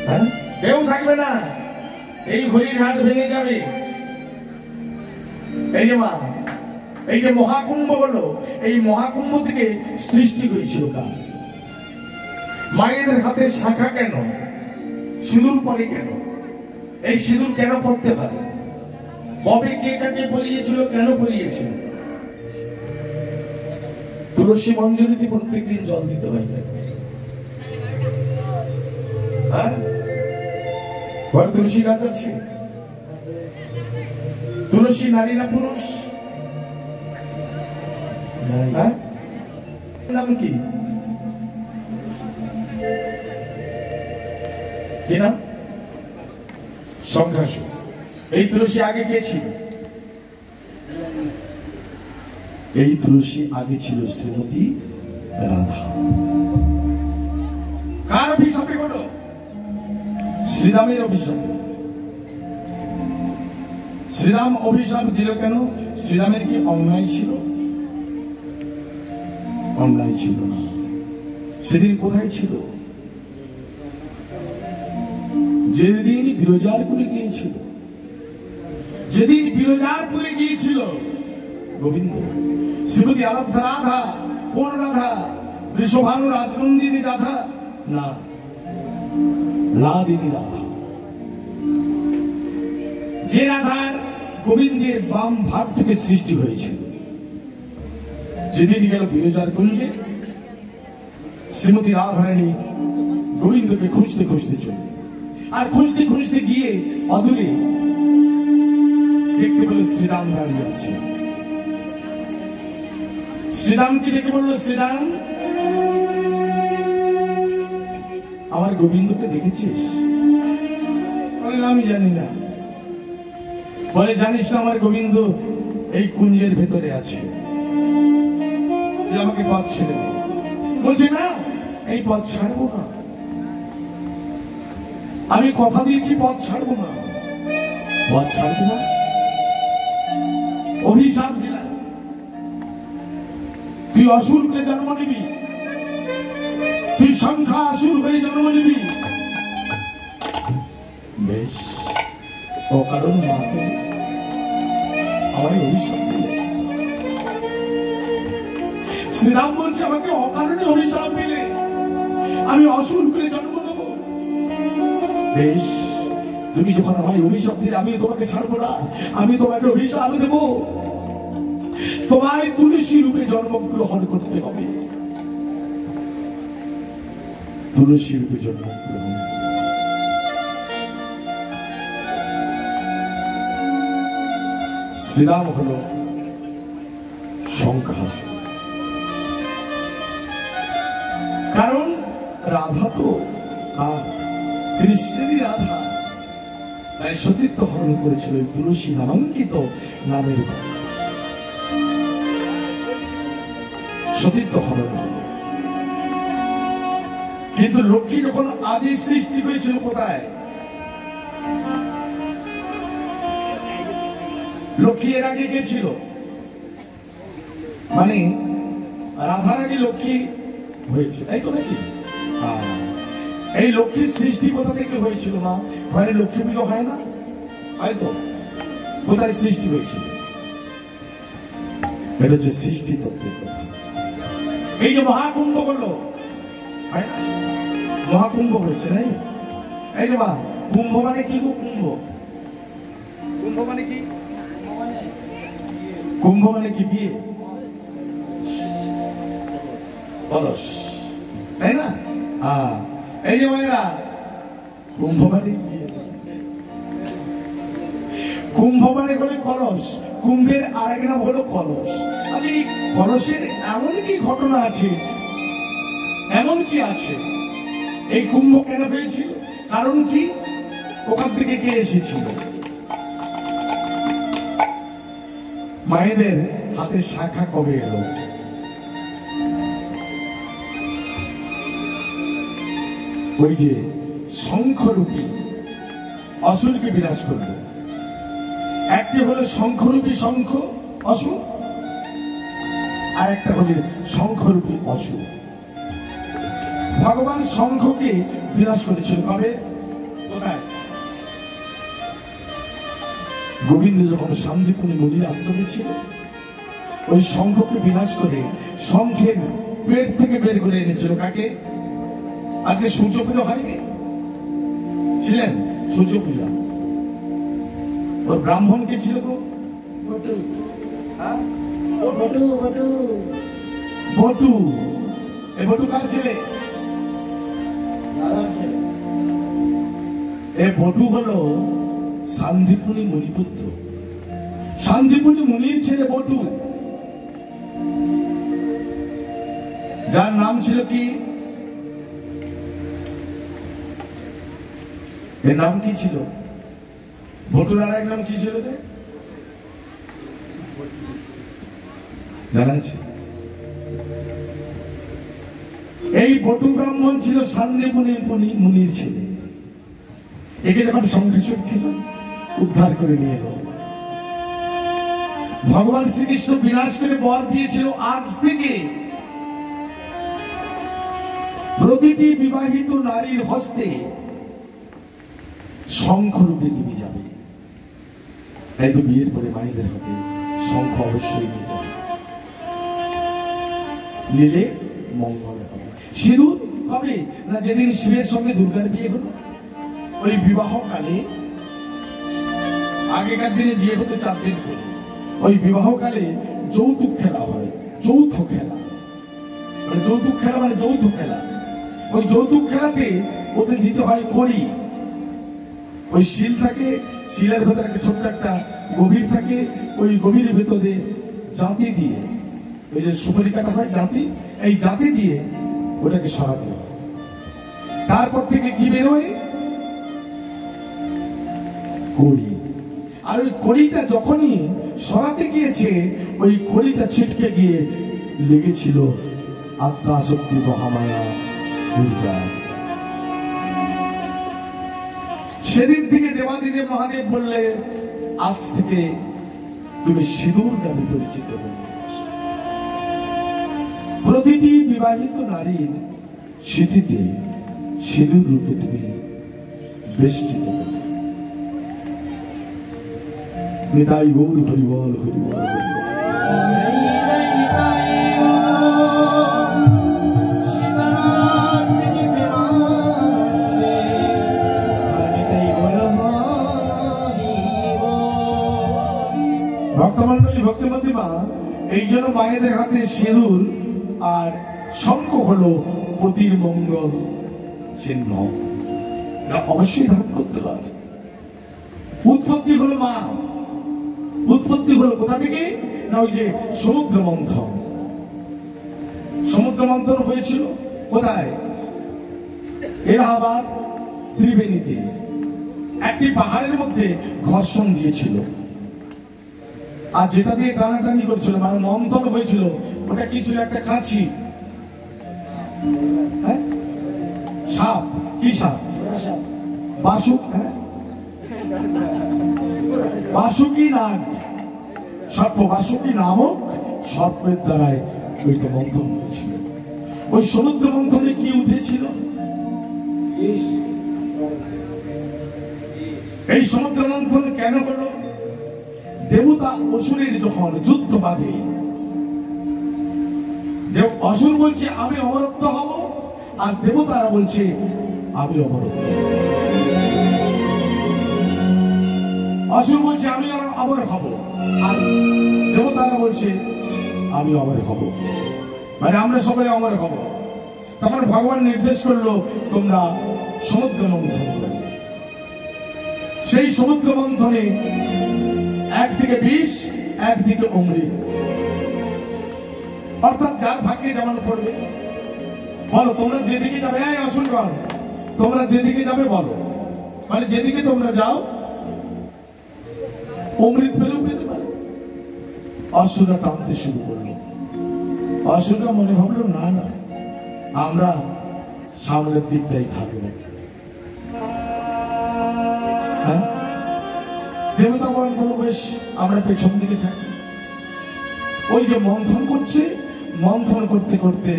হ্যাঁ, কেউ থাকবে না, এই ঘড়ির হাত ভেঙে যাবে। এই যে মা, এই যে মহাকুম্ভ হলো, এই মহাকুম্ভ থেকে সৃষ্টি হয়েছিল কার? মায়েদের হাতে শাখা কেন? সিঁদুর পরে কেন? এই সিঁদুর কেন পড়তে হয়? কবে কে কাকে পরিয়েছিল, কেন পরিয়েছিল? তুলসী মঞ্জুরিতে প্রত্যেকদিন জল দিতে হয় কেন? হ্যাঁ, ঘরে তুলসী গাছ আছে? তুলসী নারী না পুরুষ? হ্যাঁ, নাম কি? কি নাম? সংঘাসু। এই তুলসী আগে কে ছিল? এই তুলসী আগে ছিল শ্রীমতী রাধা। কার অভিশাপে হলো? শ্রীরামের অভিশাপে। শ্রীরাম অভিশাপ দিল কেন? শ্রীরামের কি অন্যায় ছিল? অন্যায় ছিল না। সেদিন কোথায় ছিল? যেদিন বিরজারপুরে গিয়েছিল, যেদিন বিরজারপুরে গিয়েছিল গোবিন্দ, শ্রীমতী আরাধ্যা রাধা। কোন রাধা? বৃষভানু রাজনন্দিনী রাধা না, রাধিনী রাধা। যে রাধার গোবিন্দের বাম ভাগ থেকে সৃষ্টি হয়েছিল। যেদিন গেল বিরজার কুঞ্জে, শ্রীমতী রাধারানী গোবিন্দকে খুঁজতে খুঁজতে চলল। আর খুঁজতে খুঁজতে গিয়ে অদূরে দেখতে পেল শ্রীরাম দাঁড়িয়ে আছে। শ্রীরামকে ডেকে বলল, শ্রীরাম, আমার গোবিন্দকে দেখেছিস? বলে, আমি জানি না। বলে, জানিস না আমার গোবিন্দ এই কুঞ্জের ভেতরে আছে, যে আমাকে পথ ছেড়ে দে। বলছে, না, এই পথ ছাড়বো না, আমি কথা দিয়েছি পথ ছাড়বো না। পথ ছাড়বো না, অভিশাপ দিলাম, তুই অসুরকে জন্ম নিবি, তুই সংখ্যা অসুর হয়ে জন্ম নিবি। বেশ, অকারণ মা তো আমায় অভিশাপ দিলে। শ্রীরাম বলছে, আমাকে অকারণে অভিশাপ দিলে, আমি অসুর করে জন্ম নেব। বেশ, তুমি যখন আমায় অভিশাপ দিলে, আমি তোমাকে ছাড়বো না, আমি তোমাকে অভিশাপ দেব। তোমায় তুলসী রূপে জন্মগ্রহণ করতে হবে। তুলসী রূপে জন্মগ্রহণ। শ্রীরাম হল সংখ্যাসুর। কারণ রাধা তো কৃষ্ণেরই রাধা, তাই সতীত্ব হরণ করেছিল এই তুলসী নামাঙ্কিত নামের উপর। সতীত্ব হরণ হল। কিন্তু লক্ষ্মী যখন আদি সৃষ্টি হয়েছিল কোথায়? লক্ষ্মী এর আগে কে ছিল? মানে রাধার আগে লক্ষ্মী হয়েছে, তাই তো নাকি? এই লক্ষ্মীর সৃষ্টি কোথা থেকে হয়েছিল মা? ঘরে লক্ষ্মী পুজো হয় না? হয়তো। কোথায় সৃষ্টি হয়েছিল? এটা হচ্ছে সৃষ্টি তত্ত্বের কথা। এই যে মহাকুম্ভ হলো, হয় না? মহাকুম্ভ হয়েছে, নাই? এই যে মা, কুম্ভ মানে কি গো? কুম্ভ, কুম্ভ মানে কি? কুম্ভ মানে কি? বিয়ে, কলস, তাই না? এই যে মায়েরা, কুম্ভ মানে বিয়ে। কুম্ভ মানে হলো কলস, কুম্ভের আরেক নাম হলো কলস। আচ্ছা, এই কলসের এমন কি ঘটনা আছে, এমন কি আছে? এই কুম্ভ কেন হয়েছিল? কারণ কি? ওখান থেকে কে এসেছিল? মায়েদের হাতের শাখা কবে এলো? ওই যে শঙ্খরূপী অসুরকে বিনাশ করলো। একটি হলো শঙ্খরূপী শঙ্খ অসুর, আর একটা হলো শঙ্খরূপী অসুর। ভগবান শঙ্খকে বিনাশ করেছিল। কবে? কোথায়? গোবিন্দ যখন শান্তিপুরে মুনির আশ্রমে ছিল, ওই শঙ্খকে বিনাশ করে শঙ্খের পেট থেকে বের করে এনেছিল। কাকে? আজকে সূর্য পূজা হয়নি, ছিলেন সূর্য পূজা। ওর ব্রাহ্মণ কে ছিল গো? বটু। বটু বটু বটু। এই বটু কার ছেলে? দাদার ছেলে। এই বটু হলো শান্তিপুনি মুনিপুত্র। শান্তিপুনি মুনির ছেলে বটু, যার নাম ছিল কি? এর নাম কি ছিল? বটুর আর এক নাম কি ছিল রে? জানা আছে? এই বটু ব্রাহ্মণ ছিল শান্তিপুনির মুনির ছেলে। একে যখন শঙ্খচূড় খেল, উদ্ধার করে নিয়ে এলো। ভগবান শ্রীকৃষ্ণ বিনাশ করে বর দিয়েছিল, আজ থেকে প্রতিটি বিবাহিত নারীর হস্তে শঙ্খ রূপে তুমি যাবে। তাই তো বিয়ের পরে মায়েদের হাতে শঙ্খ অবশ্যই নিতে হবে, নিলে মঙ্গল হবে। সিঁদুর কবে? না যেদিন শিবের সঙ্গে দুর্গার বিয়ে হলো, ওই বিবাহ কালে, আগেকার দিনে বিয়ে হতো 4 দিন পরে, ওই বিবাহ কালে যৌতুক খেলা হয়। যৌথ খেলা মানে যৌতুক খেলা মানে যৌথ খেলা। ওই যৌতুক খেলাতে ওদের দিতে হয় কড়ি। ওই শিল থাকে, শিলের ভেতরে একটা ছোট্ট একটা গভীর থাকে, ওই গভীরের ভেতরে জাতি দিয়ে, ওই যে সুপারি কাটা হয় জাতি, এই জাতি দিয়ে ওটাকে সরাতে হয়। তারপর থেকে কি বেরোয়? কড়ি। আর ওই কড়িটা যখনই সরাতে গিয়েছে, ওই কড়িটা ছিটকে গিয়ে লেগেছিল আদ্যা শক্তি মহামায়া দুর্গা। সেদিন থেকে দেবাদিদেব মহাদেব বললে, আজ থেকে তুমি সিঁদুর নামে পরিচিত হবে। প্রতিটি বিবাহিত নারীর স্মৃতিতে সিঁদুর রূপে তুমি বেষ্টিত হবে। নিতাই গৌর হরিবল হরিবল হরিবল। ভক্তমন্ডলী, ভক্তিমতী মা, এই জন্য মায়েদের হাতে সিঁদুর আর শঙ্খ হলো পতির মঙ্গল চিহ্ন। অবশ্যই ধারণ করতে হয়। উৎপত্তি হলো মা, উৎপত্তি হলো কোথা থেকে? না ওই যে সমুদ্র মন্থন। সমুদ্র মন্থন হয়েছিল কোথায়? এলাহাবাদ ত্রিবেণীতে একটি পাহাড়ের মধ্যে ঘর্ষণ দিয়েছিল, আর যেটা দিয়ে টানাটানি করছিল, মানে মন্থন হয়েছিল, ওটা কি ছিল? একটা কাঁচি। হ্যাঁ, সাপ। কি সাপ? বাসুক। হ্যাঁ, বাসুকি নাগ সর্প, বাসুকি নামক সর্পের দ্বারাই ওইটা মন্থন হয়েছিল। ওই সমুদ্র মন্থনে কি উঠেছিল? এই সমুদ্র মন্থন কেন হলো? দেবতা অসুরের যখন যুদ্ধ বাঁধে, অসুর বলছে আমি অমরত্ব হব, আর দেবতারা বলছে আমি অমরত্ব। অসুর বলছে আমি অমর হব, আর দেবতারা বলছে আমি অমর হব, মানে আমরা সবাই অমর হব। তখন ভগবান নির্দেশ করলো তোমরা সমুদ্র মন্থন করো। সেই সমুদ্র মন্থনে একদিকে বিষ, একদিকে অমৃত, অর্থাৎ যার ভাগ্যে যেমন পড়বে। বলো তোমরা যেদিকে যাবে, অসুরগণ তোমরা যেদিকে যাবে বলো, মানে যেদিকে তোমরা যাও অমৃত পেলেও পেতে পারো। অসুররা টানতে শুরু করলো। অসুররা মনে ভাবলো না না, আমরা সামনের দিকটাই থাকবো। হ্যাঁ, দেবতা বরং বলো বেশ আমরা পেছন দিকে থাকি। ওই যে মন্থন করছে, মন্থন করতে করতে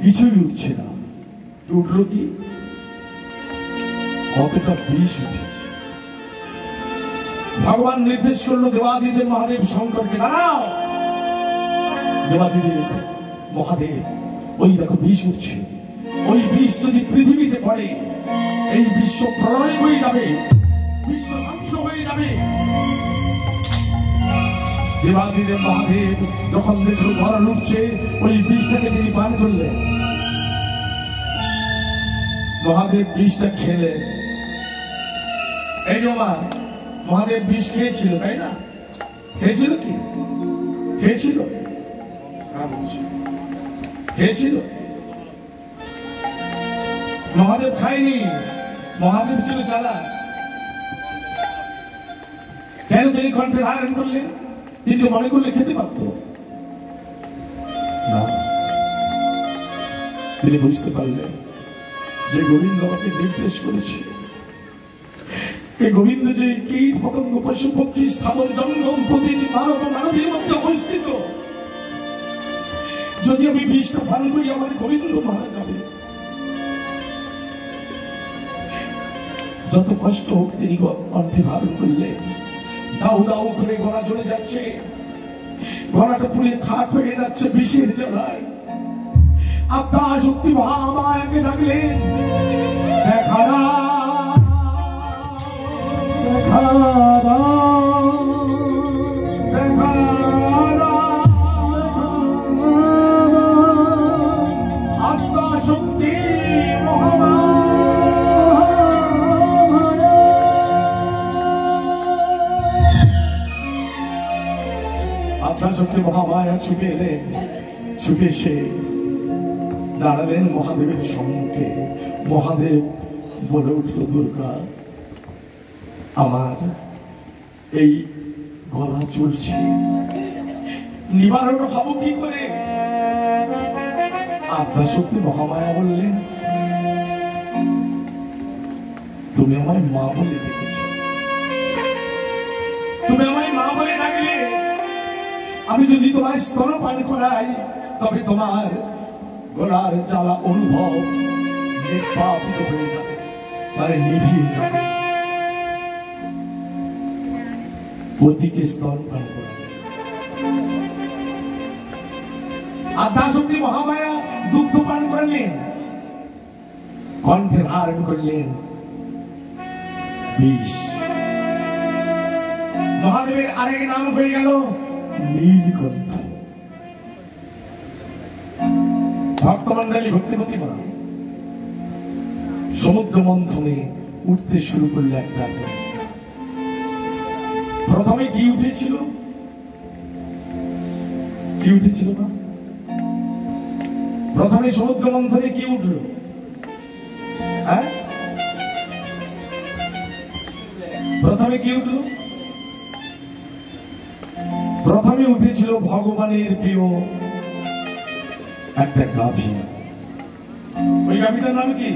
কিছুই উঠছে না। উঠলো কি, কতটা বিষ উঠেছে। ভগবান নির্দেশ করলো দেবাদিদেব মহাদেব শঙ্করকে, দাঁড়াও। দেবাদিদেব মহাদেব, ওই দেখো বিষ উঠছে, ওই বিষ যদি পৃথিবীতে পড়ে এই বিশ্ব প্রলয় হয়ে যাবে, বিশ্ব ধ্বংস হয়ে যাবে। দেবাদিদেব মহাদেব যখন দেখলো গরল উঠছে, ওই বিষটাকে তিনি পান করলেন। মহাদেব বিষটা খেলেন। এই যে মহাদেব বিষ খেয়েছিল, তাই না? খেয়েছিল কি? খেয়েছিল? খেয়েছিল? মহাদেব খায়নি, মহাদেব ছিল চালাক। কেন তিনি কণ্ঠে ধারণ করলেন? তিনি তো মনে করলে খেতে পারত না। তিনি বুঝতে পারলেন যে গোবিন্দ আমাকে নির্দেশ করেছে। এই গোবিন্দ যে কীট পতঙ্গ পশু পক্ষী স্থাবর জঙ্গম প্রতিটি মানব মানবীর মধ্যে অবস্থিত, যদি আমি বিষটা পান করি আমার গোবিন্দ মারা যাবে। যত কষ্ট হোক তিনি কণ্ঠে ধারণ করলেন। দাউ দাউ করে গলা জ্বলে যাচ্ছে, গলাটা পুড়ে খাক হয়ে যাচ্ছে বিষের জ্বালায়। আত্মা শক্তি মহামায়াকে ডাকলেন, দেখা দাও, দেখা দাও, দেখা দাও। আত্মা শক্তি আত্মাশক্তি মহামায়া ছুটে এলেন। ছুটে এসে দাঁড়ালেন মহাদেবের সম্মুখে। মহাদেব বলে উঠল, দুর্গা, আমার এই গলা চলছে, নিবারণ হব কি করে? আত্মাশক্তি মহামায়া বললেন, তুমি আমায় মা বলে দেখেছ, তুমি আমায় মা বলে ডাকলে। আমি যদি তোমার স্তনপান করাই তবে তোমার গলার জ্বালা অনুভব নির্বাপিত হয়ে যাবে, মানে নিভিয়ে যাবে। পতিকে স্তনপান করাবে। আদ্যাশক্তি মহামায়া দুগ্ধ পান করলেন, কণ্ঠে ধারণ করলেন বিষ। মহাদেবের আরেক নাম হয়ে গেল নীলকণ্ঠ। ভক্তমন্ডলী ভক্তিমতী মা সমুদ্র মন্থনে উঠতে শুরু করলে একটা। প্রথমে কি উঠেছিল? কি উঠেছিল না? প্রথমে সমুদ্র মন্থনে কি উঠল? হ্যাঁ, প্রথমে কি উঠল? প্রথমে উঠেছিল ভগবানের প্রিয় একটা গাভী। ওই গাভীটার নাম কি?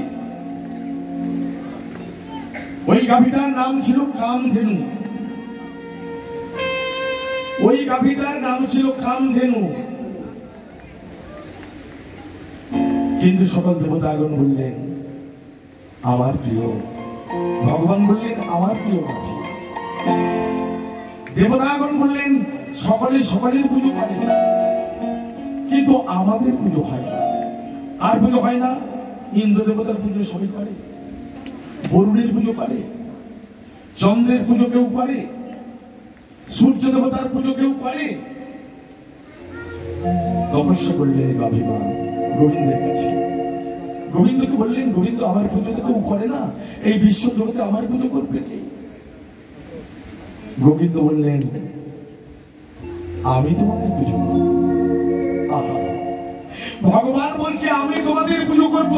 ওই গাভীটার নাম ছিল কামধেনু। ওই গাভীটার নাম ছিল কামধেনু। কিন্তু সকল দেবতাগণ বললেন আমার প্রিয়, ভগবান বললেন আমার প্রিয় গাভী। দেবতাগণ বললেন সকলে সকলের পুজো করে, কিন্তু আমাদের পুজো হয় না। আর পুজো হয় না? ইন্দ্র দেবতার পুজো সবাই করে, বরুণের পুজো করে, চন্দ্রের পুজো কেউ করে, সূর্য দেবতার পুজো কেউ করে। তপস্যা করলেন গাভীমা গোবিন্দের কাছে। গোবিন্দকে বললেন, গোবিন্দ আমার পুজো তো কেউ করে না, এই বিশ্ব জগতে আমার পুজো করবে কে? গোবিন্দ বললেন, আমি তোমাদের পুজো করব। আহা, ভগবান বলছে আমি তোমাদের পুজো করব।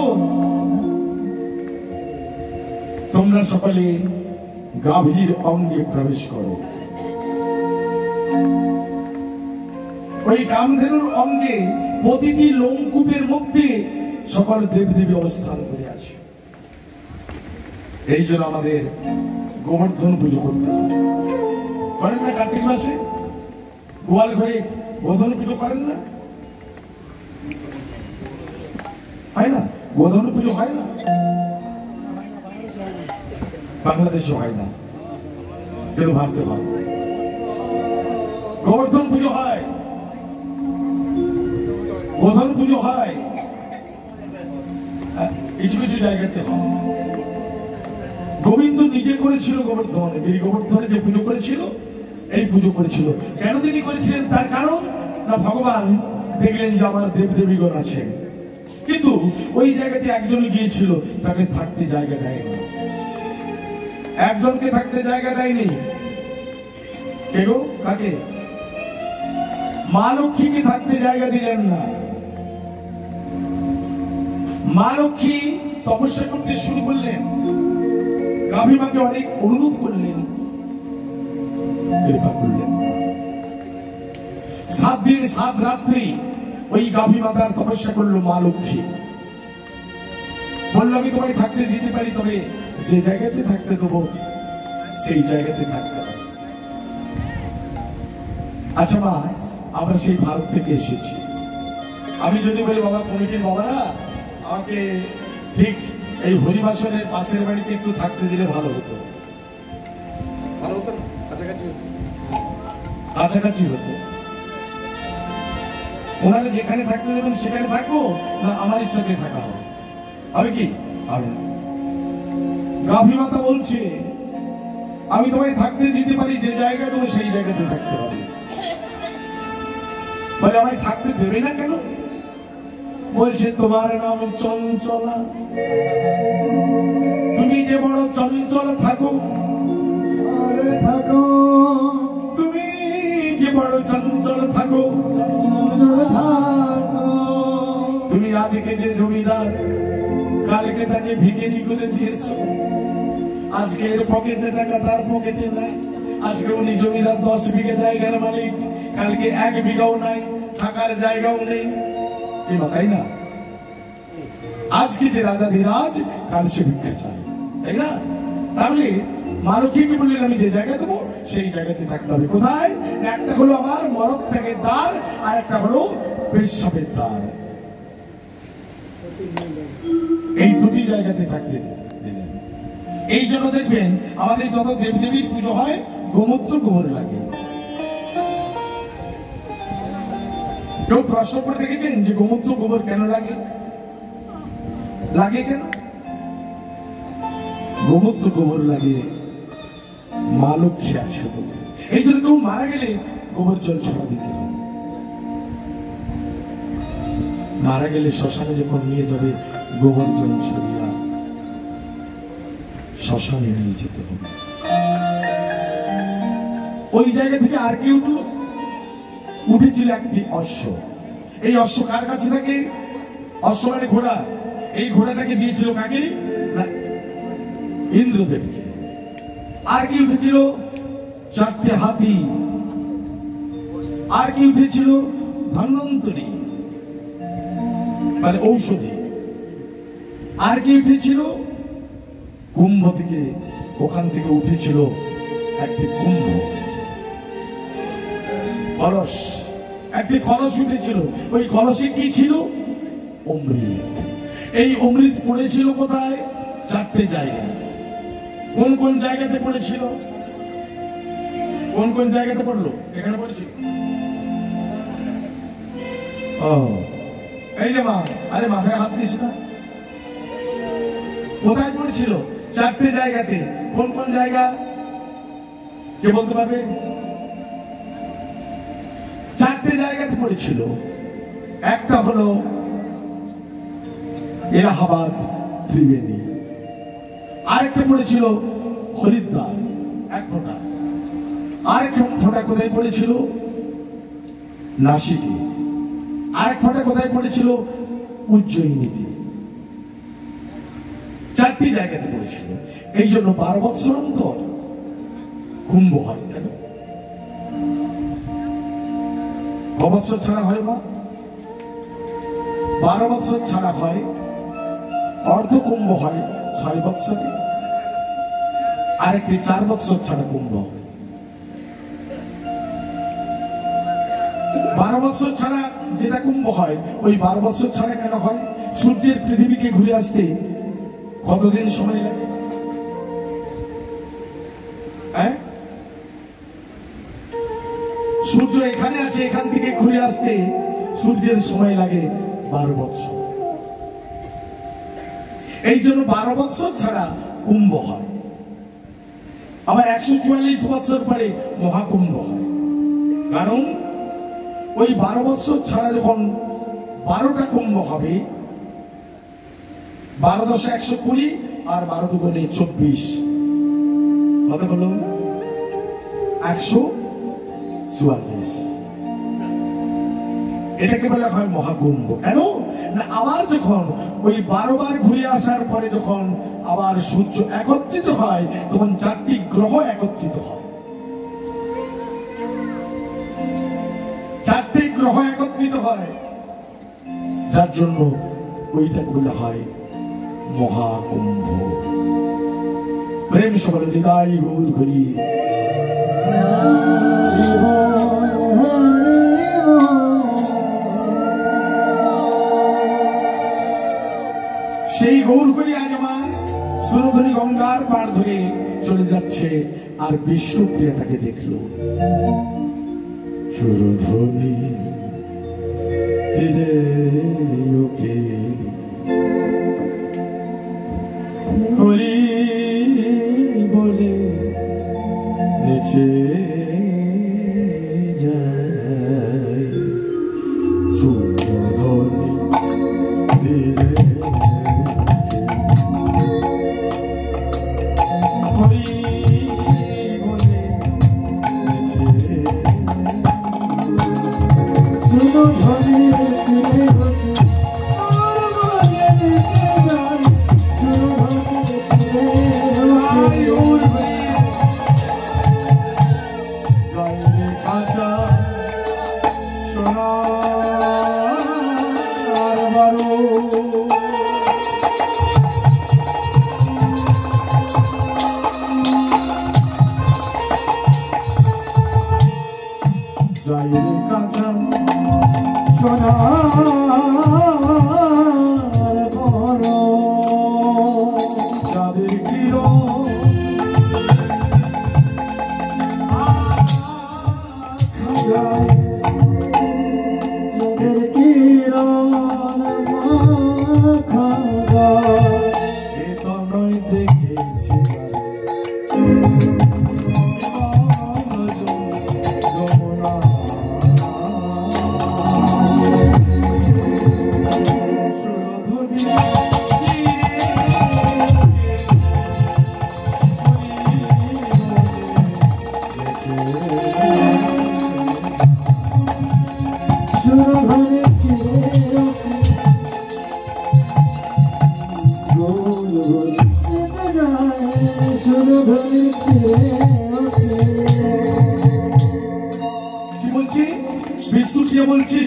তোমরা সকলে গাভীর অঙ্গে প্রবেশ করো। ওই কামধেনুর অঙ্গে প্রতিটি লোমকূপের মধ্যে সকল দেবদেবী অবস্থান করে আছে। এই জন্য আমাদের গোবর্ধন পুজো করতে হয়। করেন না? কার্তিক মাসে গোয়াল ঘরে গোবর্ধন পুজো করেন না? হয় না? গোধন পুজো হয় না, বাংলাদেশে হয় না, কিন্তু ভারতে হয়। গোবর্ধন পুজো হয়, গোধন পুজো হয়, কিছু কিছু জায়গাতে হয়। গোবিন্দ নিজে করেছিল গোবর্ধন, গিরি গোবর্ধনে যে পুজো করেছিল, এই পুজো করেছিল। কেন তিনি করেছিলেন? তার কারণ না ভগবান দেখলেন যে আমার দেবদেবীগণ আছেন, কিন্তু ওই জায়গাতে একজন গিয়েছিল, তাকে থাকতে জায়গা দেয়নি। একজনকে থাকতে জায়গা দেয়নি। কে গো? কাকে? মা লক্ষ্মীকে থাকতে জায়গা দিলেন না। মা লক্ষ্মী তপস্যা করতে শুরু করলেন, গাভী মাকে অনেক অনুরোধ করলেন, কৃপা করলেন না। 7 দিন 7 রাত্রি ওই গাভী মাতার তপস্যা করলো মা লক্ষ্মী। বললো আমি তোমায় থাকতে দিতে পারি, তবে যে জায়গাতে থাকতে দেবো সেই জায়গাতে থাকতে হবে। আচ্ছা মা, আমরা সেই ভারত থেকে এসেছি, আমি যদি বলি বাবা কমিটির বাবারা আমাকে ঠিক এই হরিবাসনের পাশের বাড়িতে একটু থাকতে দিলে ভালো হতো, ভালো হতো না? কাছাকাছি হতো, কাছাকাছি হতো। ওনারা যেখানে থাকতে দেবেন সেখানে থাকবো, না আমার ইচ্ছাতে থাকা হবে? হবে কি? হবে না। গাভী মাতা বলছে আমি তোমায় থাকতে দিতে পারি, যে জায়গা তুমি সেই জায়গাতে থাকতে হবে। বলে আমায় থাকতে দেবে না কেন? বলছে তোমার নাম চঞ্চলা, তুমি যে বড় চঞ্চল থাকো, থাকো তুমি যে বড় চঞ্চল থাকো, তুমি আজকে যে জমিদার, কালকে তাকে ভিখারি করে দিয়েছো। আজকে এর পকেটে টাকা, তার পকেটে নাই। আজকে উনি জমিদার 10 বিঘা জায়গার মালিক, কালকে 1 বিঘাও নাই, থাকার জায়গাও নেই। তাই না? আজকে যে রাজাধিরাজ, কাল সে ভিক্ষা চায়, তাই না? তাহলে মা লক্ষ্মীকে বললেন আমি যে জায়গা দেবো সেই জায়গাতে থাকতে হবে। কোথায়? একটা হলো আমার মরদ ত্যাগের দ্বার, আর একটা হলো পেশাবের দ্বার। এই দুটি জায়গাতে থাকতে দিলেন। এই জন্য দেখবেন আমাদের যত দেবদেবীর পুজো হয় গোমূত্র গোবর লাগে। কেউ প্রশ্ন করে দেখেছেন যে গোমূত্র গোবর কেন লাগে? লাগে কেন? গোমূত্র গোবর লাগে মা লক্ষ্মী আছে বলে। এই জন্য কেউ মারা গেলে গোবর জল ছড়া দিতে হবে। মারা গেলে শ্মশানে যখন নিয়ে যাবে, গোবর জল ছড়িয়া শ্মশানে নিয়ে যেতে হবে। ওই জায়গা থেকে আর কি উঠলো? উঠেছিল একটি অশ্ব। এই অশ্ব কার কাছে থাকে? অশ্ব মানে ঘোড়া। এই ঘোড়াটাকে দিয়েছিল কাকে? না, ইন্দ্রদেবকে। আর কি উঠেছিল? 4টে হাতি। আর কি উঠেছিল? ধন্বন্তরী মানে ঔষধি। আর কি উঠেছিল? কুম্ভ থেকে, ওখান থেকে উঠেছিল একটি কুম্ভ, কলস। একটি কলস উঠেছিল। ওই কলসে কি ছিল? অমৃত। এই অমৃত পড়েছিল কোথায়? 4টে জায়গায়। কোন কোন জায়গাতে পড়েছিল? কোন কোন জায়গাতে পড়লো? এখানে পড়েছিল। ও এই যে মা, আরে মাথায় হাত দিস না। কোথায় পড়েছিল? 4টে জায়গাতে। কোন কোন জায়গা কে বলতে পারবে? 4টে জায়গাতে পড়েছিল। একটা হলো এলাহাবাদ, ত্রিবেণী। আরেকটা পড়েছিল হরিদ্বার, 1 ফোঁটা। আরেক ফোঁটা কোথায় পড়েছিল? নাসিকে। আরেক ফোঁটা কোথায় পড়েছিল? উজ্জয়িনীতে। 4টি জায়গাতে পড়েছিল। এই জন্য 12 বৎসর অন্তর কুম্ভ হয়। কেন? ক বৎসর ছাড়া হয় মা? 12 বৎসর ছাড়া হয়। অর্ধ কুম্ভ হয় 6 বৎসরে, আরেকটি 4 বৎসর ছাড়া কুম্ভ হয়। 12 বৎসর ছাড়া যেটা কুম্ভ হয়, ওই 12 বৎসর ছাড়া কেন হয়? সূর্যের পৃথিবীকে ঘুরে আসতে কতদিন সময় লাগে? হ্যাঁ, সূর্য এখানে আছে, এখান থেকে ঘুরে আসতে সূর্যের সময় লাগে 12 বৎসর। এই জন্য 12 বৎসর ছাড়া কুম্ভ হয়, আবার 144 বৎসর পরে মহাকুম্ভ হয়। কারণ ওই 12 বৎসর ছাড়া যখন 12টা কুম্ভ হবে, 12 × 10 = 120 আর 12 × 2 = 24, কত হলো? 144। এটাকে বলা হয় মহাকুম্ভ। কেন না, আবার যখন ওই 12 বার ঘুরে আসার পরে যখন আবার সূর্য একত্রিত হয়, তখন 4টি গ্রহ একত্রিত হয়। 4টি গ্রহ একত্রিত হয়, যার জন্য ওইটাকে বলা হয় মহাকুম্ভ। প্রেম সবার হৃদয় গৌর হরি। সেই গৌর করি আজ আমার সুরধনী গঙ্গার পাড় ধরে চলে যাচ্ছে, আর বিষ্ণুপ্রিয়া তাকে দেখলো। সুরধনী তীরে ওকে হরি বলে নিচে যায়, সুরধনী তীরে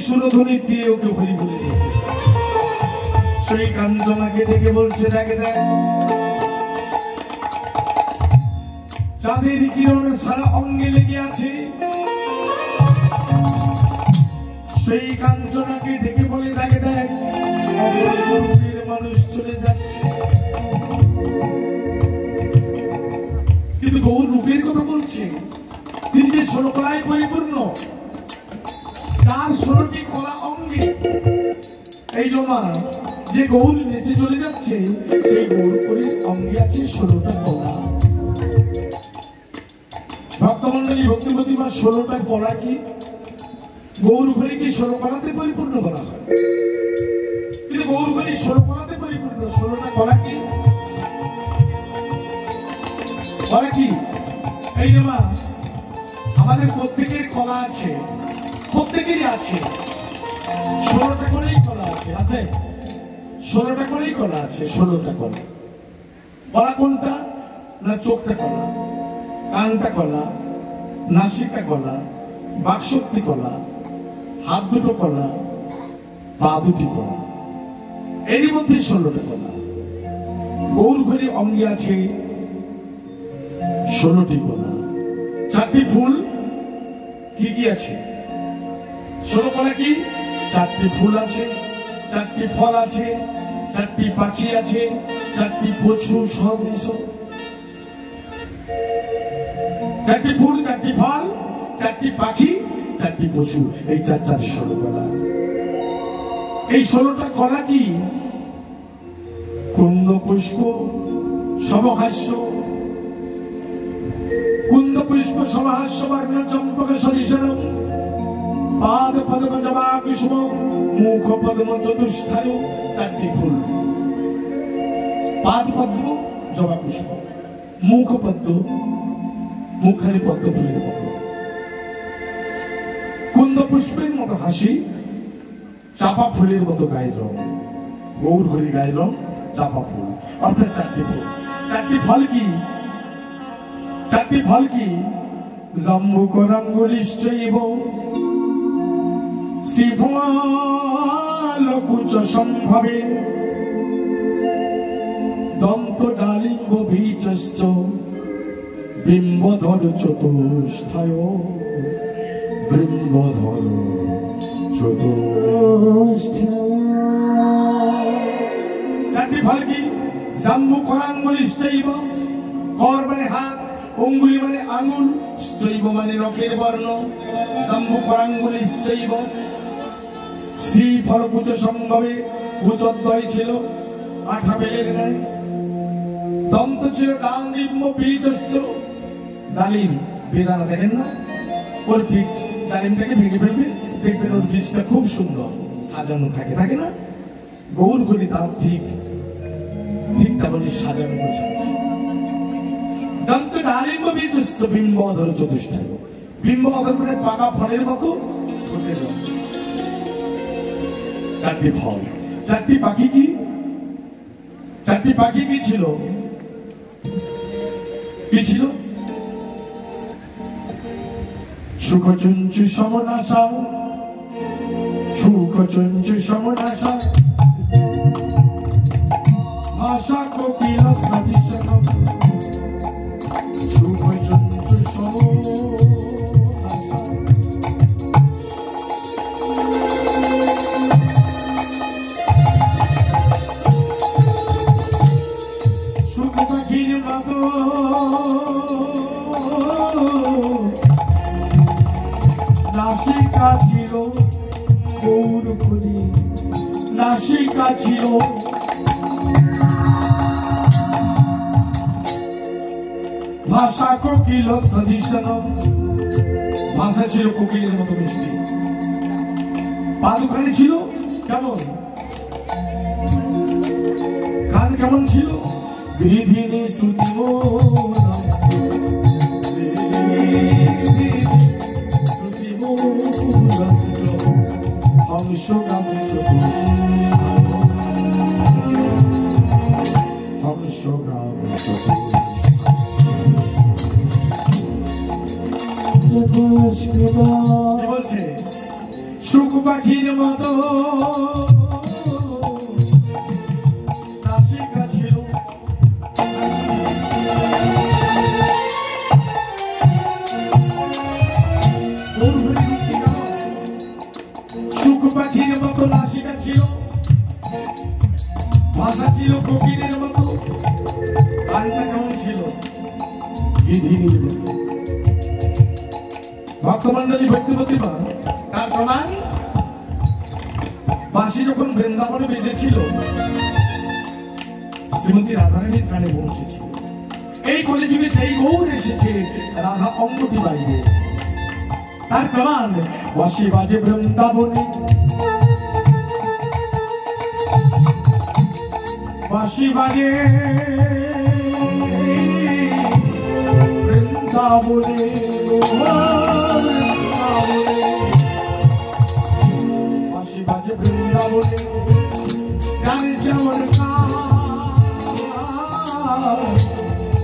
সুরধনী তীরে ওকে হরি বলে দিয়েছে। সেই কাঞ্চনাকে ডেকে বলছে, দেখে দেখ, চাঁদের কিরণ সারা অঙ্গে লেগে আছে। সেই কাঞ্চনাকে ডেকে বলে, দেখে দেখ, অপরূপের মানুষ চলে যাচ্ছে। কিন্তু গৌর রূপের কথা বলছে, তিনি যে 16 কলায় পরিপূর্ণ, তার 16টি কলা অঙ্গে। এই জমা যে গৌর নেচে চলে যাচ্ছে, সেই গৌর পরীর অঙ্গে আছে 16টা কলা। ভক্তমন্ডলী, ভক্তিপতি বা 16টা কলা কি গৌর পরী কি 16 কলাতে পরিপূর্ণ বলা হয়? কিন্তু গৌর পরী 16 কলাতে পরিপূর্ণ। 16টা কলা কি? কলা কি? এই জমা আমাদের প্রত্যেকের কলা আছে, প্রত্যেকেরই আছে। 16টা করেই কলা আছে, আছে 16টা করেই কলা আছে। 16টা কলা। কলা কোনটা না? চোখটা কলা, কানটা কলা, নাসিকা কলা, বাকশক্তি কলা, হাত দুটো কলা, পা দুটি কলা। এরই মধ্যে 16টা কলা। গৌর ঘরে অঙ্গে আছে 16টি কলা। 4টি ফুল কি কি আছে? 16 কলা কি? 4টি ফুল আছে, চারটি ফল আছে, চারটি পাখি আছে, চারটি পশু সদৃশ। চারটি ফুল, চারটি ফল, চারটি পাখি, চারটি পশু, এই চার 16 কলা। এই 16টা কলা কি? কুন্দ পুষ্প সমহাস্য, কুন্দ পুষ্প সমহাস্য বর্ণ চম্পক সদৃশনম, পাদ পদ্ম জবা কুসুম, মুখ পদ্ম চতুষ্ঠায়। চারটি ফুল, পাদ পদ্ম জবা কুসুম, মুখ পদ্ম, মুখখানি পদ্ম ফুলের মতো, কুন্দ পুষ্পের মতো হাসি, চাপা ফুলের মতো গায়ের রং, গৌর ঘড়ি গায়ের রং চাপা ফুল, অর্থাৎ চারটি ফুল। চারটি ফল কি? চারটি ফল কি? জাম্বুকরাঙ্গুলিশ্চৈব শ্রীফলকুচ সম্ভবে, দন্ত ডালিম্ব বীজস্য বিম্বধর চতুষ্ঠায়, বিম্বধর চতুষ্ঠায়। চারটি ফল কি? জাম্বুকরাঙ্গুলিশ্চৈব, কর মানে হাত, অঙ্গুলি মানে আঙুল, চৈব মানে নখের বর্ণ। জাম্বুকরাঙ্গুলিশ্চৈব, শ্রীফলকুচ সম্ভবে, কুচদ্বয় ছিল 8 বেলের ন্যায়, দন্ত ছিল ডালিম্ব বীজস্য, ডালিম বেদানা দেখেন না, ওর বীজ, ডালিমটাকে ভেঙে ফেলবেন, দেখবেন ওর বীজটা খুব সুন্দর সাজানো থাকে, থাকে না? গৌর ঘড়ি তার ঠিক ঠিক তেমনি সাজানো গোছানো। দন্ত ডালিম্ব বীজস্য বিম্বধর চতুষ্ঠায়, বিম্বধর মানে পাকা ফলের মতো ঠোঁটের রং। চারটি ফল। চারটি পাখি কি? চারটি পাখি কি ছিল? কি ছিল? সুখচঞ্চু সমনাশা, সুখচঞ্চু সমনাশা, ভাষা কোকিল সদৃশনম, সুখচঞ্চু সমনাশা। সুখ পাখির মতো নাসিকা ছিল গৌর ঘড়ি, নাসিকা ছিল। ভাষা কোকিল সদৃশনম, ভাষা ছিল কোকিলের মতো মিষ্টি। পা দুখানি ছিল কেমন? কান কেমন ছিল? গৃধিনী শ্রুতিমোদম, হংসগাম চতুষ্ঠায়, হংসগাম চতুষ্ঠায়। কি বলছে? সুখ পাখির মতো নাসিকা ছিল, সুখ পাখির মতো নাসিকা ছিল, ভাষা ছিল কোকিলের মতো, কানটা কেমন ছিল? গিধিনীর মতো। ভক্তমন্ডলী ভক্তি প্রতিভা তার প্রমাণ, বাঁশি যখন বৃন্দাবনে বেজেছিল শ্রীমতী রাধারানীর কানে পৌঁছেছিল। এই কলিযুগে সেই গৌর এসেছে, রাধা অঙ্গটি বাইরে। তার প্রমাণ, বাঁশি বাজে বৃন্দাবনে, বাঁশি বাজে বৃন্দাবনে, বাঁশি বাজে বৃন্দাবনে, জানে যেমন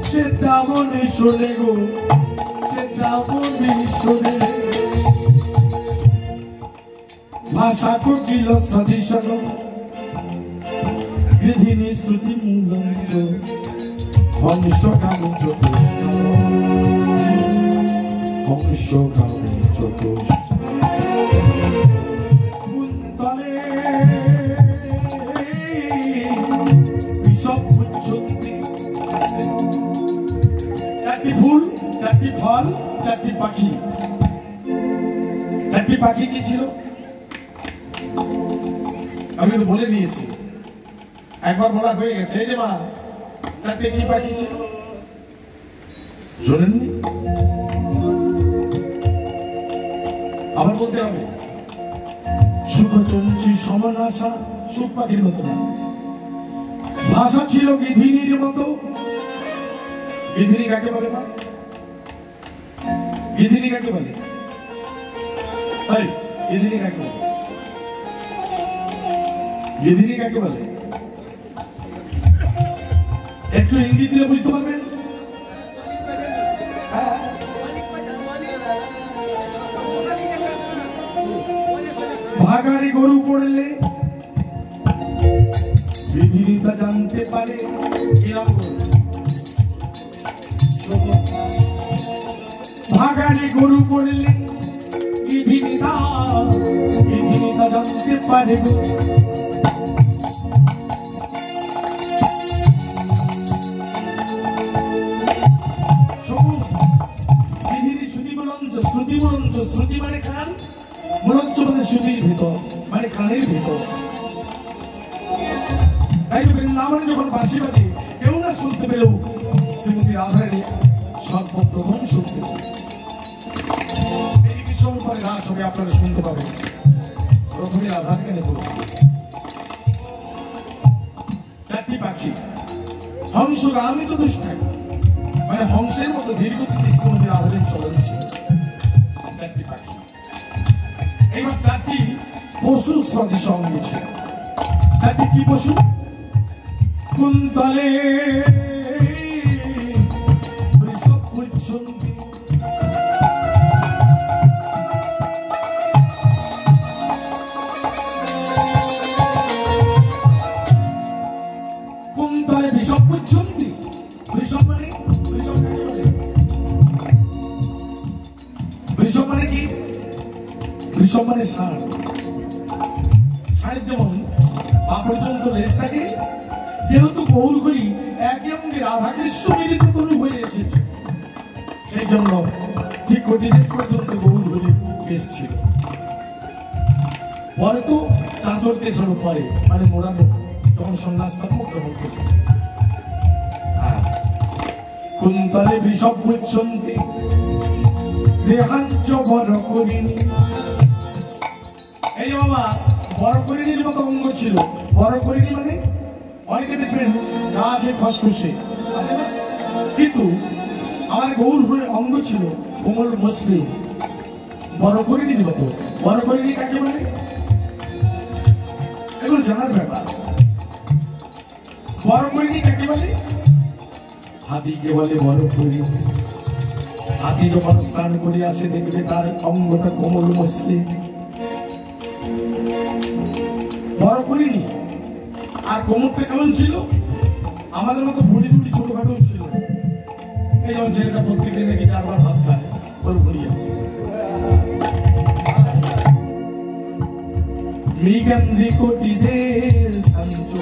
সে তেমনই শোনে গো, সে তেমনই শোনে। ভাষা কোকিল সদৃশনম, গৃধিনী শ্রুতি মূলম চ, হংসগাম চতুষ্ঠায়, হংসগাম চতুষ্ঠায়। কুন্তলে চারটি ফল, চারটি পাখি। চারটি পাখি কি ছিল আমি তো বলে নিয়েছি, একবার বলা হয়ে গেছে। এই যে মা, চারটে কি পাখি ছিল শোনেননি? আবার বলতে হবে। সুখচঞ্চী সমান আশা, সুখ পাখির মতো না। ভাষা ছিল গিধিনির মতো। গিধিনি কাকে বলে মা? গিধিনি কাকে বলে? গিধিনি কাকে বলে? গিধিনি কাকে বলে? একটু ইঙ্গিত দিলে বুঝতে পারবেন। ভাগাড়ি গরু পড়লে গিধিনি তা জানতে পারে। ভাগাড়ি গরু পড়লে গিধিনি তা জানতে পারে। শ্রুতি মানে কান, মুলঞ্চ মানে শ্রুতির ভিতর, মানে কানের ভিতর। তাই তো বৃন্দাবনে যখন বাঁশি বাজে কেউ না শুনতে পেলেও শ্রীমতী রাধারানী সর্বপ্রথম শুনতে পেল। এই কিছু পরে রাস হবে, আপনারা শুনতে পাবেন। প্রথমে রাধার কানে বলেছে। চারটি পাখি, হংসগামী চতুষ্টায়, মানে হংসের মতো ধীরগতিতে শ্রীমতী রাধারানীর চলন ছিল। চারটি পাখি। এবার চারটি পশু সদৃশ অঙ্গ ছিল। চারটি কি পশু? কুন্তলে বৃষভ পুচ্ছন্তি, কুন্তলে বৃষভ পুচ্ছন্তি। বৃষভ মানে বৃষভ মানে কি? বৃষভ মানে ষাঁড়। ষাঁড়ের যেমন পা পর্যন্ত লেজ থাকে, যেহেতু গৌর করি একই অঙ্গে রাধা কৃষ্ণ মিলিত তনু হয়ে এসেছে, সেই জন্য ঠিক কটিদেশ পর্যন্ত গৌর হরির কেশ ছিল। পরে তো চাঁচর কেশর পরে, মানে মোড়ানো, তখন সন্ন্যাস ধর্ম গ্রহণ করল। কুন্তলে বৃষভ পুচ্ছন্তি দেহাঞ্চ বড় করিনি। এই বাবা, বড় করিনির মতো অঙ্গ ছিল। বড় করিনি মানে অনেকে দেখবেন গা আছে খসখসে, আছে না? কিন্তু আমার গৌর অঙ্গ ছিল কোমল মসৃণ, বড় করিনির মতো। বড় করিনি কাকে বলে? এগুলো জানার ব্যাপার। বড় করিনি কাকে বলে? হাতিকে বলে বড় করিনি। হাতি যখন স্নান করে আসে দেখবে তার অঙ্গটা কোমল মসৃণ, বড় করিনি। আর কোমরটা কেমন ছিল? আমাদের মতো ভুড়ি টুড়ি ছোটখাটো ছিল। এই যেমন ছেলেটা প্রত্যেকদিন নাকি 4 বার ভাত খায়, ওর ভুড়ি আছে। মৃগন্ধ্রি কোটি দে সঞ্চ,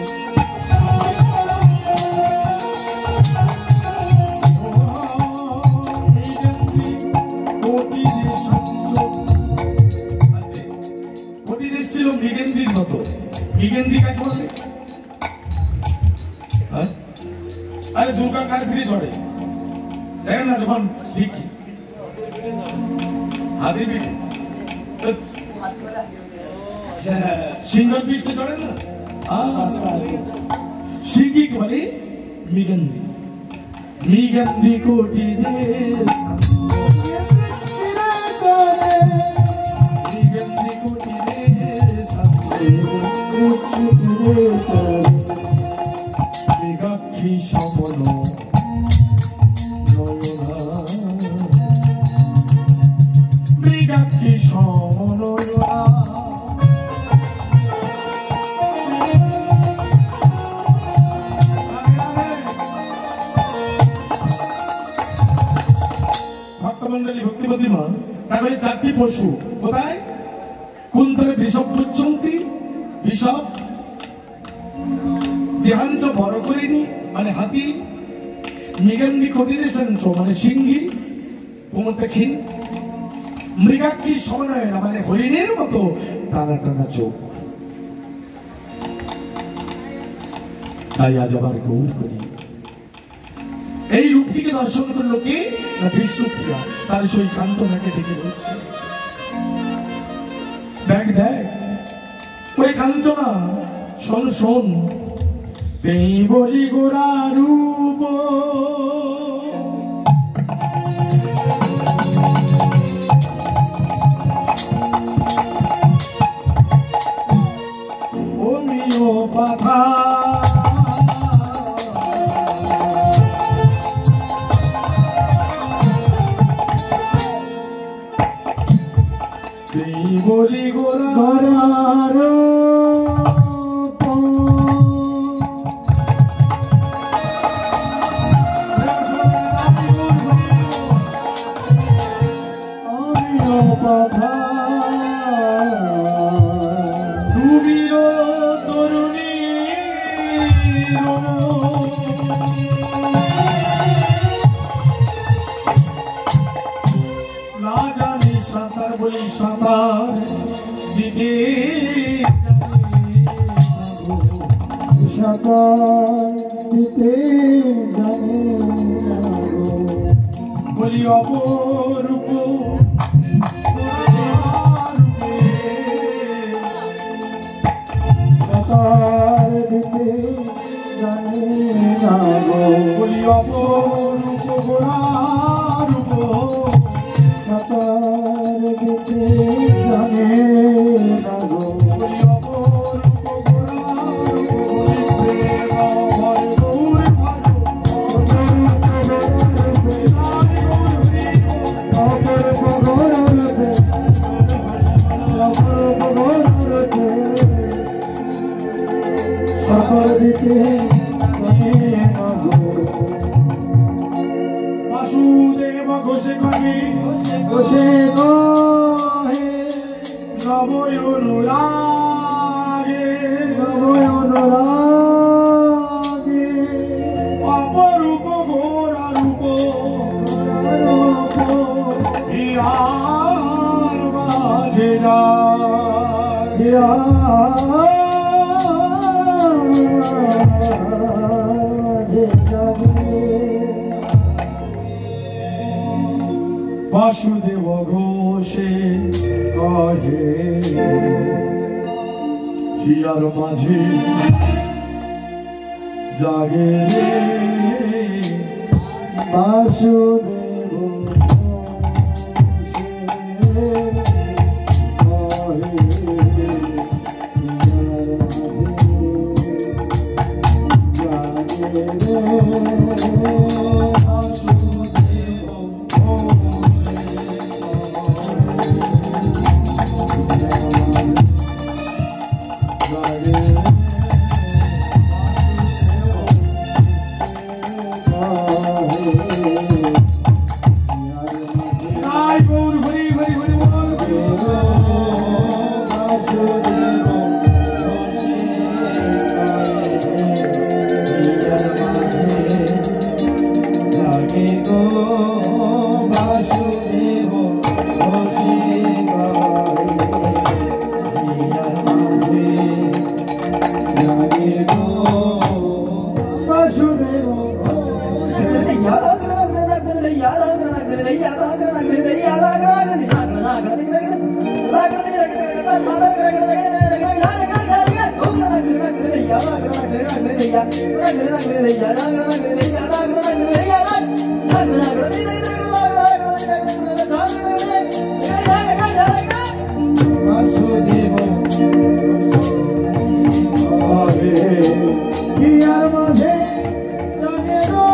ছিল মৃগেন্দ্রির মতো। মৃগেন্দ্রি কাকে বলে? আরে দুর্গা কার ফিরে চড়ে দেখেন না, যখন ঠিক হাতি পিঠে সিংহের পিঠে চড়ে না, সিংহি বলে মৃগেন্দ্রি। মৃগেন্দ্রি কোটি দেশ মৃগাক্ষী সমন নয়না, মৃগাক্ষী সমন নয়না। ভক্তমন্ডলী, ভক্তিপতি মা, তাহলে চারটি পশু কোথায়? কুন্তলে বৃষভ পুচ্ছন্তি, বৃষভ। দেহাঞ্চ বড় করিনি মানে হাতি। মৃগন্ধ্রি কোটিদেশাঞ্চ মানে সিংহী। কোমরটা ক্ষীণ, মৃগাক্ষীর সমন্বয় না, মানে হরিণের মতো টানা টানা চোখ। তাই আজ আবার গৌর করি এই রূপটিকে দর্শন করলো কে না বিষ্ণুপ্রিয়া, তার সেই কাঞ্চনাকে ডেকে বলছে, দেখ দেখ ওই কাঞ্চনা, শোন শোন, তেই বলি গোরা রূপ, ওমিও পাথা বলি গোরার ডুবিল তরুণী না জানি সাঁতার বলি সাঁতার দিতে সাঁতার দিতে জানে বলি অপরূপ সাঁতার দিতে জানে না বলি অপরূপ গোরারূপ সাঁতার দিতে জানে না বলি অপরূপ গোরারূপ বলি প্রেম ভরপুর অপরূপ গোরারূপে অপরূপ গোরারূপে সাঁতার দিতে জানে না বাসুদেব ঘোষে কবি ঘোষে কহে নবয় অনুরাগে নবয় অনুরাগে অপরূপ গোরারূপ ইহার মাঝে যায় মাঝে যাবে বাসুদেব ঘোষে কহে হিয়ার মাঝে জাগে রে বাসুদেব ঘোষে কহে হিয়ার মাঝে জাগে রে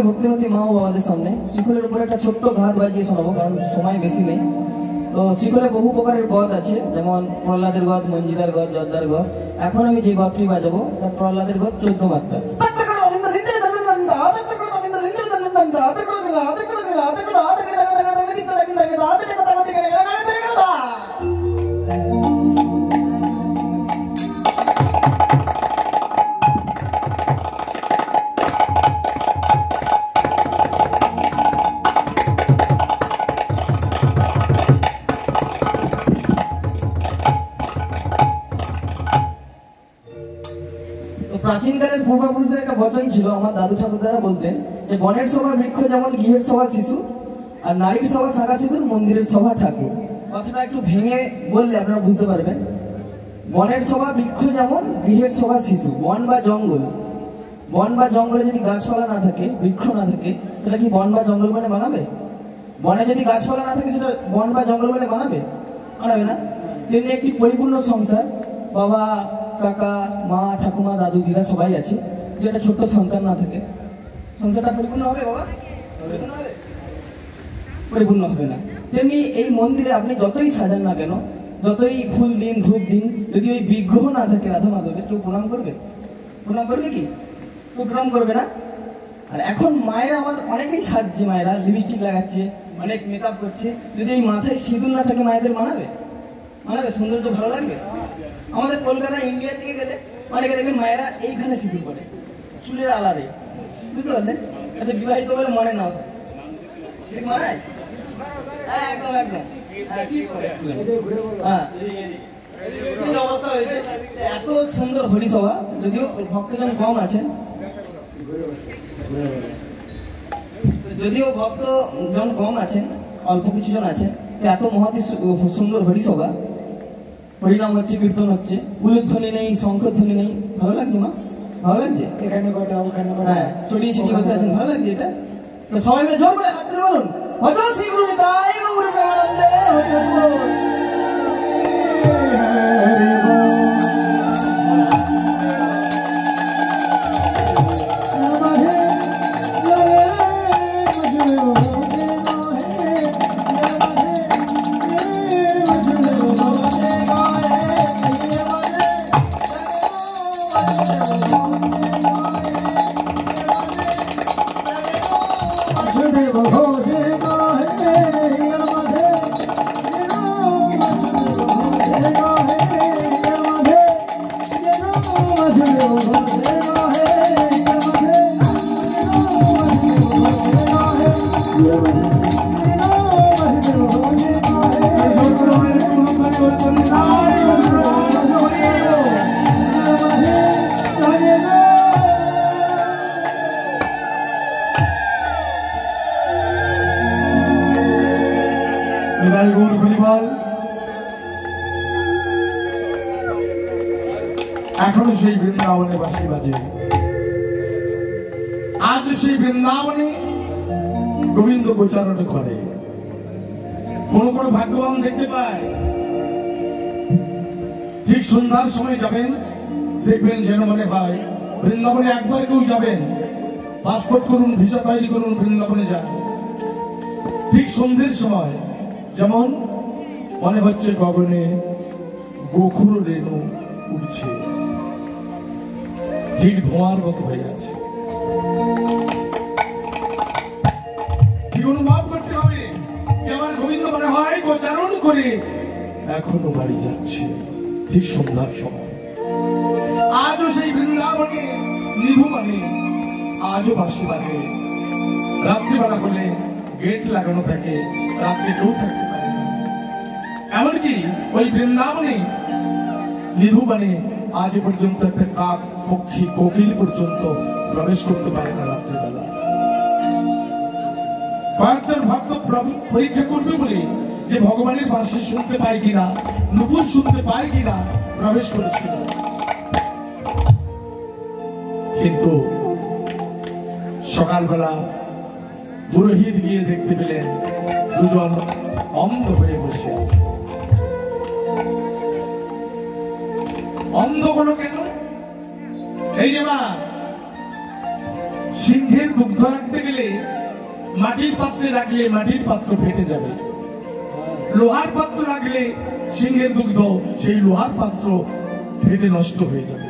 ভক্তিমতী মা ও বাবাদের সামনে শ্রীখোলের উপরে একটা ছোট্ট ঘাত বাজিয়ে শোনাবো, কারণ সময় বেশি নেই। তো শ্রীখোলে বহু প্রকারের গদ আছে, যেমন প্রহ্লাদের গদ, মঞ্জিলার গদ, জর্দার গদ। এখন আমি যে গদটি বাজাবো প্রহ্লাদের গদ 14 মাত্রা। প্রাচীনকালের পূর্বপুরুষদের একটা বচন ছিল, আমার দাদু ঠাকুরদারা বলতেন যে বনের সভা বৃক্ষ যেমন গৃহের সভা শিশু, আর নারীর সভা শাখা সিঁদুর, মন্দিরের সভা ঠাকুর। কথাটা একটু ভেঙে বললে আপনারা বুঝতে পারবেন। বনের সভা বৃক্ষ যেমন গৃহের সভা শিশু। বন বা জঙ্গল, বন বা জঙ্গলে যদি গাছপালা না থাকে, বৃক্ষ না থাকে, সেটা কি বন বা জঙ্গল বলে মানাবে? বনে যদি গাছপালা না থাকে সেটা বন বা জঙ্গল বলে মানাবে? মানাবে না। তেমনি একটি পরিপূর্ণ সংসার, বাবা, কাকা, মা, ঠাকুমা, দাদু, দিদা সবাই আছে, যে একটা ছোট্ট সন্তান না থাকে, সংসারটা পরিপূর্ণ হবে বাবা? পরিপূর্ণ হবে না। তেমনি এই মন্দিরে আপনি যতই সাজান না কেন, যতই ফুল দিন, ধূপ দিন, যদি ওই বিগ্রহ না থাকে রাধা মাধবের, কেউ প্রণাম করবে? প্রণাম করবে কি? কেউ প্রণাম করবে না। আর এখন মায়েরা, আমার অনেকেই সাজছে, মায়েরা লিপস্টিক লাগাচ্ছে, অনেক মেকআপ করছে, যদি এই মাথায় সিঁদুর না থাকে মায়েদের মানাবে? মানাবে? সৌন্দর্য ভালো লাগবে? আমাদের কলকাতা, ইন্ডিয়ার দিকে গেলে অনেকে দেখবেন মায়েরা এইখানে সিঁদুর করে, চুলের আলারে, বুঝতে পারলেন? এতে বিবাহিত বলে মনে না ঠিক মানায়? হ্যাঁ, একদম একদম। হ্যাঁ, সেই অবস্থা হয়েছে। এত সুন্দর হরিসভা, যদিও ভক্তজন কম আছেন, অল্প কিছু জন আছেন, এত মহাতি সুন্দর হরিসভা, হরিনাম হচ্ছে, কীর্তন হচ্ছে, উলুধ্বনি নেই, শঙ্খধ্বনি নেই। ভালো লাগছে মা? ভালো লাগছে? হ্যাঁ, চড়িয়ে ছিটিয়ে বসে আছেন, ভালো লাগছে এটা? সবাই মিলে জোর করে হাত তুলে বলুন, ভজ শ্রী গুরু নিতাই গৌর প্রেমানন্দে হরি হরি বল। Yeah. এখনো সেই বৃন্দাবনে বাঁশি বাজে। আজ সেই বৃন্দাবনে গোবিন্দ গোচারণ করে। কোন কোন ভাগ্যবান দেখতে পায় ঠিক সন্ধ্যার সময় যাবেন, দেখবেন যেন মনে হয় বৃন্দাবনে একবার কেউ যাবেন, পাসপোর্ট করুন, ভিসা তৈরি করুন, বৃন্দাবনে যান। ঠিক সন্ধ্যের সময় যেমন মনে হচ্ছে গগনে গোখুর রেণু উঠছে, ঠিক ধোঁয়ার মতো হয়ে আছে। ঠিক অনুভব করতে হবে যে আমার গোবিন্দ মনে হয় গোচারণ করে এখনো বাড়ি যাচ্ছে ঠিক সন্ধ্যার সময়। আজও সেই বৃন্দাবনে নিধু মানে আজও বাঁশি বাজে। রাত্রিবেলা হলে গেট লাগানো থাকে, রাত্রে কেউ থাকতে পারে না। এমনকি ওই বৃন্দাবনে নিধু মানে আজ পর্যন্ত একটা কাক, পক্ষী, কোকিল পর্যন্ত প্রবেশ করতে পারে না রাত্রিবেলা। কয়েকজন ভক্ত পরীক্ষা করবে বলে যে ভগবানের বাঁশি শুনতে পায় কিনা, নুপুর শুনতে পায় কিনা প্রবেশ করেছিল, কিন্তু সকালবেলা পুরোহিত গিয়ে দেখতে পেলেন দুজন অন্ধ হয়ে বসে আছে। অন্ধ হলো কেন? এই যে মা, সিংহের দুগ্ধ রাখতে গেলে মাটির পাত্রে রাখলে মাটির পাত্র ফেটে যাবে, লোহার পাত্র রাখলে সিংহের দুগ্ধ সেই লোহার পাত্র ফেটে নষ্ট হয়ে যাবে।